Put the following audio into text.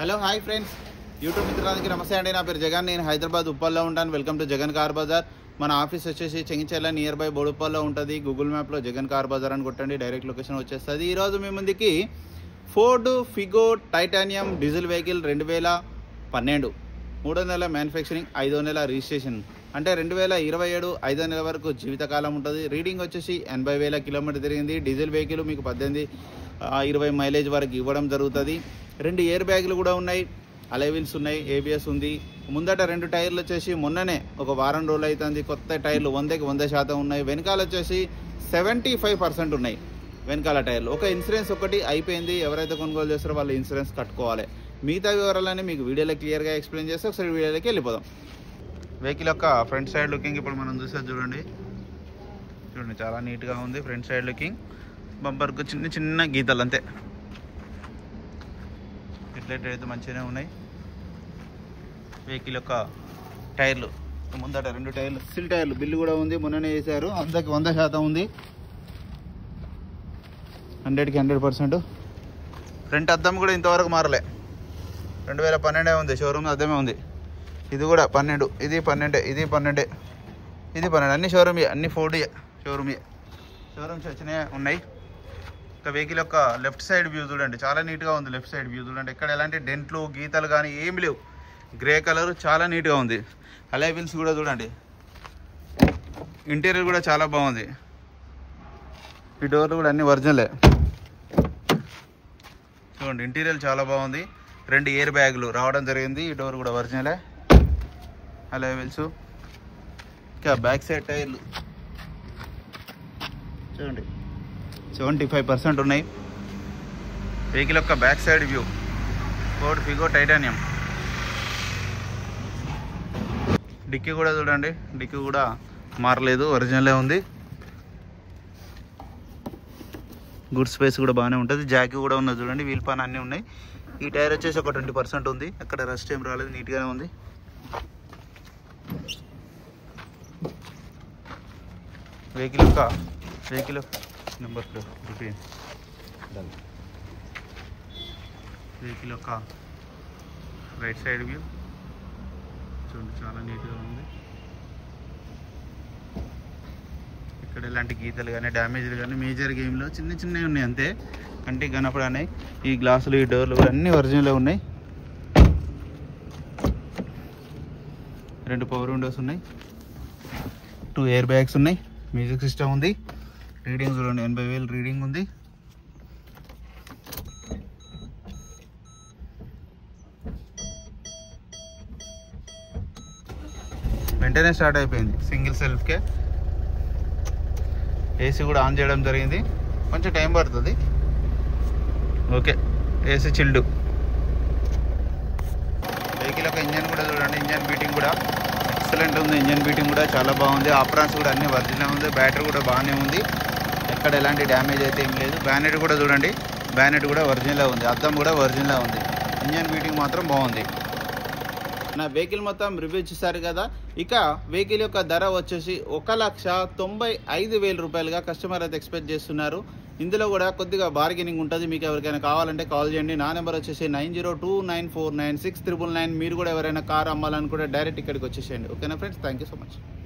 Hello hi friends, YouTube మిత్రులందరికీ నమస్తే అండి. నా పేరు జగన్. నేను హైదరాబాద్ ఉప్పల్లో ఉంటాను. Welcome to Jagan car Bazaar. మన ఆఫీస్ వచ్చేసి చెంగిచెర్ల నియర్ బై బోడుప్పల్లో ఉంటుంది. గూగుల్ మ్యాప్లో జగన్ కార్ బజార్ అని కొట్టండి, డైరెక్ట్ లొకేషన్ వచ్చేస్తుంది. ఈరోజు మీ ముందుకి Ford Figo titanium diesel vehicle 2012 3వ నెల మ్యానుఫ్యాక్చరింగ్, 5వ నెల రిజిస్ట్రేషన్, అంటే 2027 5వ నెల వరకు జీవితకాలం ఉంటుంది. రీడింగ్ వచ్చేసి 80,000 కిలోమీటర్ తిరిగింది. డీజిల్ వెహికల్ మీకు 18-20 మైలేజ్ వరకు ఇవ్వడం జరుగుతుంది. 2 ఎయిర్ బ్యాగులు కూడా ఉన్నాయి, అలైవిల్స్ ఉన్నాయి, ఏబిఎస్ ఉంది. ముందట 2 టైర్లు వచ్చేసి మొన్ననే ఒక వారం రోజులు అవుతుంది. కొత్త టైర్లు 100కి 100% ఉన్నాయి. వెనకాల వచ్చేసి 75% ఉన్నాయి వెనకాల టైర్లు. ఒక ఇన్సూరెన్స్ ఒకటి అయిపోయింది. ఎవరైతే కొనుగోలు చేస్తారో వాళ్ళు ఇన్సూరెన్స్ కట్టుకోవాలి. మిగతా వివరాలన్నీ మీకు వీడియోలో క్లియర్గా ఎక్స్ప్లెయిన్ చేస్తే ఒకసారి వీడియోలోకి వెళ్ళిపోదాం. వెహికల్ యొక్క ఫ్రంట్ సైడ్ లుకింగ్ ఇప్పుడు మనం చూసేది చూడండి. చాలా నీట్గా ఉంది ఫ్రంట్ సైడ్ లుకింగ్. బంపర్కు చిన్న చిన్న గీతలు అంతే. హెడ్లైట్ అయితే మంచిగానే ఉన్నాయి. వెహికల్ యొక్క టైర్లు ముందట 2 టైర్లు సిల్ టైర్లు, బిల్లు కూడా ఉంది, మొన్ననే వేశారు. 100కి 100% ఉంది, 100కి 100%. ఫ్రంట్ అద్దం కూడా ఇంతవరకు మారలే, 2012 ఉంది, షోరూమ్ అద్దమే ఉంది. ఇది కూడా 12, ఇది 12, ఇది 12, ఇది 12. అన్ని షోరూమ్, అన్ని ఫోర్డ్ షోరూమ్స్ వచ్చినాయి ఉన్నాయి. ఇంకా వెహికల్ యొక్క లెఫ్ట్ సైడ్ వ్యూ చూడండి, చాలా నీట్గా ఉంది. లెఫ్ట్ సైడ్ వ్యూ చూడండి, ఎక్కడ ఎలాంటి డెంట్లు గీతలు కానీ ఏమి లేవు. గ్రే కలర్ చాలా నీట్గా ఉంది. అలై వీల్స్ కూడా చూడండి. ఇంటీరియర్ కూడా చాలా బాగుంది. ఈ డోర్లు కూడా అన్ని ఒరిజినలే చూడండి. ఇంటీరియర్ చాలా బాగుంది. 2 ఎయిర్ బ్యాగులు రావడం జరిగింది. ఈ డోర్ కూడా ఒరిజినలే. Alloy wheels. ఇంకా బ్యాక్ సైడ్ టైర్లు చూడండి, 75% ఉన్నాయి. వెహికల్ యొక్క back side view, Ford Figo Titanium. Dickey కూడా చూడండి, డిక్కీ కూడా మారలేదు, ఒరిజినలే ఉంది. గుడ్ స్పేస్ కూడా బాగానే ఉంటుంది. జాకీ కూడా ఉన్నది చూడండి, వీల్ పాన్ అన్నీ ఉన్నాయి. ఈ టైర్ వచ్చేసి ఒక 20% ఉంది, అక్కడ రస్ట్ ఏం రాలేదు, నీట్గానే ఉంది. వెహికల్ నెంబర్ వెహికల్ యొక్క రైట్ సైడ్ వ్యూ చూడండి, చాలా నీట్గా ఉంది. ఇక్కడ ఎలాంటి గీతలు కానీ డ్యామేజ్లు కానీ మేజర్ గేమ్లో చిన్న చిన్నవి ఉన్నాయి అంతే, కంటికి కనపడన్నాయి. ఈ గ్లాసులు, ఈ డోర్లు కూడా అన్నీ ఒరిజినల్ ఉన్నాయి. 2 పవర్ విండోస్ ఉన్నాయి, 2 ఎయిర్ బ్యాగ్స్ ఉన్నాయి, మ్యూజిక్ సిస్టమ్ ఉంది. రీడింగ్ చూడండి, 80,000 రీడింగ్ ఉంది. వెంటనే స్టార్ట్ అయిపోయింది, సింగిల్ సెల్ఫ్కే. ఏసీ కూడా ఆన్ చేయడం జరిగింది, కొంచెం టైం పడుతుంది. Okay, AC chilled. వెహికల్ యొక్క ఇంజన్ కూడా చూడండి, ఇంజన్ బీటింగ్ కూడా ఎక్సలెంట్ ఉంది. ఇంజన్ బీటింగ్ కూడా చాలా బాగుంది. ఆప్రాన్స్ కూడా అన్ని ఒరిజినల్ ఉంది. బ్యాటరీ కూడా బాగానే ఉంది, ఎక్కడ ఎలాంటి డ్యామేజ్ అయితే ఏం లేదు. బ్యానెట్ కూడా చూడండి, బ్యానెట్ కూడా ఒరిజినల్ ఉంది. అద్దం కూడా ఒరిజినల్ ఉంది. ఇంజన్ బీటింగ్ మాత్రం బాగుంది. నా వెహికల్ మొత్తం రివ్యూ చేశారు కదా. ఇక వెహికల్ యొక్క ధర వచ్చేసి 1,95,000 రూపాయలుగా కస్టమర్ అయితే ఎక్స్పెక్ట్ చేస్తున్నారు. ఇందులో కూడా కొద్దిగా బార్గెనింగ్ ఉంటుంది. మీకు ఎవరికైనా కావాలంటే కాల్ చేయండి. నా నెంబర్ వచ్చేసి 9029496999. మీరు కూడా ఎవరైనా కార్ అమ్మాలనుకుంటే డైరెక్ట్ ఇక్కడికి వచ్చేసేయండి. ఓకేనా friends, thank you so much.